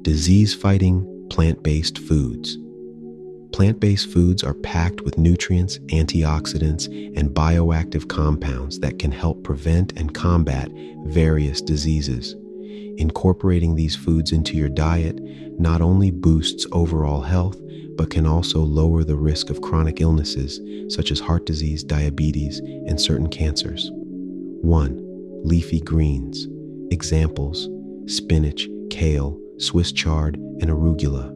Disease-fighting plant-based foods. Plant-based foods are packed with nutrients, antioxidants, and bioactive compounds that can help prevent and combat various diseases. Incorporating these foods into your diet not only boosts overall health, but can also lower the risk of chronic illnesses such as heart disease, diabetes, and certain cancers. 1. Leafy greens. Examples: spinach, kale, Swiss chard, and arugula.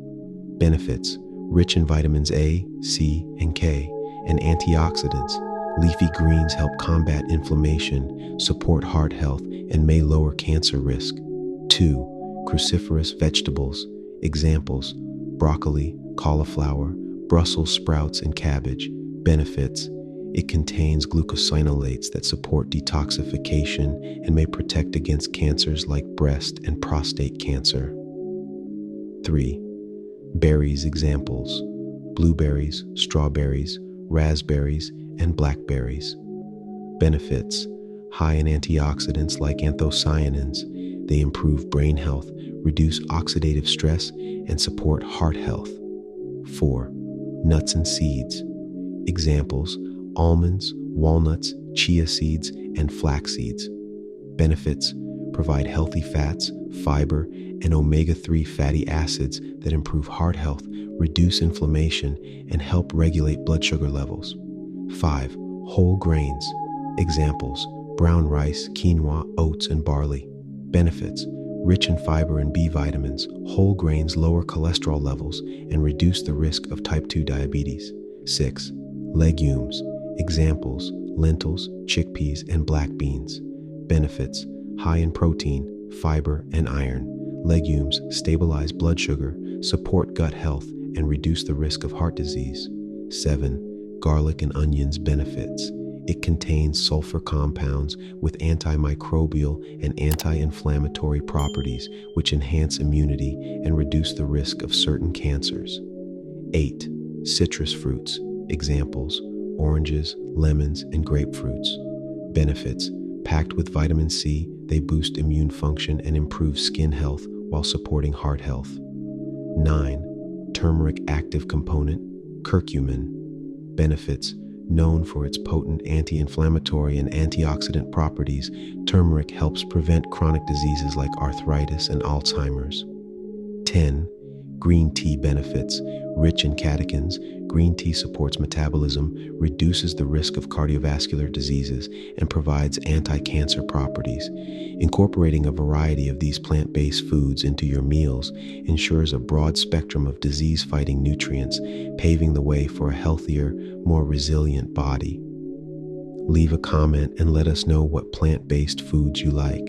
Benefits: rich in vitamins A, C, and K, and antioxidants. Leafy greens help combat inflammation, support heart health, and may lower cancer risk. 2. Cruciferous vegetables. Examples: broccoli, cauliflower, Brussels sprouts, and cabbage. Benefits: it contains glucosinolates that support detoxification and may protect against cancers like breast and prostate cancer. 3. Berries. Examples: blueberries, strawberries, raspberries, and blackberries. Benefits: high in antioxidants like anthocyanins. They improve brain health, reduce oxidative stress, and support heart health. 4. Nuts and seeds. Examples: almonds, walnuts, chia seeds, and flax seeds. Benefits: provide healthy fats, fiber, and omega-3 fatty acids that improve heart health, reduce inflammation, and help regulate blood sugar levels. 5. Whole grains. Examples: brown rice, quinoa, oats, and barley. Benefits: rich in fiber and B vitamins, whole grains lower cholesterol levels and reduce the risk of type 2 diabetes. 6. Legumes. Examples: lentils, chickpeas, and black beans. Benefits: high in protein, fiber, and iron. Legumes stabilize blood sugar, support gut health, and reduce the risk of heart disease. 7. Garlic and onions. Benefits: it contains sulfur compounds with antimicrobial and anti-inflammatory properties which enhance immunity and reduce the risk of certain cancers. 8. Citrus fruits. Examples: oranges, lemons, and grapefruits. Benefits: packed with vitamin C, they boost immune function and improve skin health while supporting heart health. 9. Turmeric active component, curcumin. Benefits: known for its potent anti-inflammatory and antioxidant properties, turmeric helps prevent chronic diseases like arthritis and Alzheimer's. 10. Green tea. Benefits: rich in catechins, green tea supports metabolism, reduces the risk of cardiovascular diseases, and provides anti-cancer properties. Incorporating a variety of these plant-based foods into your meals ensures a broad spectrum of disease-fighting nutrients, paving the way for a healthier, more resilient body. Leave a comment and let us know what plant-based foods you like.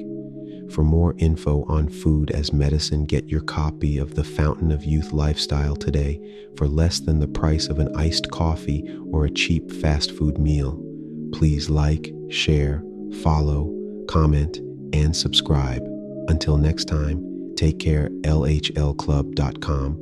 For more info on food as medicine, get your copy of The Fountain of Youth Lifestyle today for less than the price of an iced coffee or a cheap fast food meal. Please like, share, follow, comment, and subscribe. Until next time, take care. LHLclub.com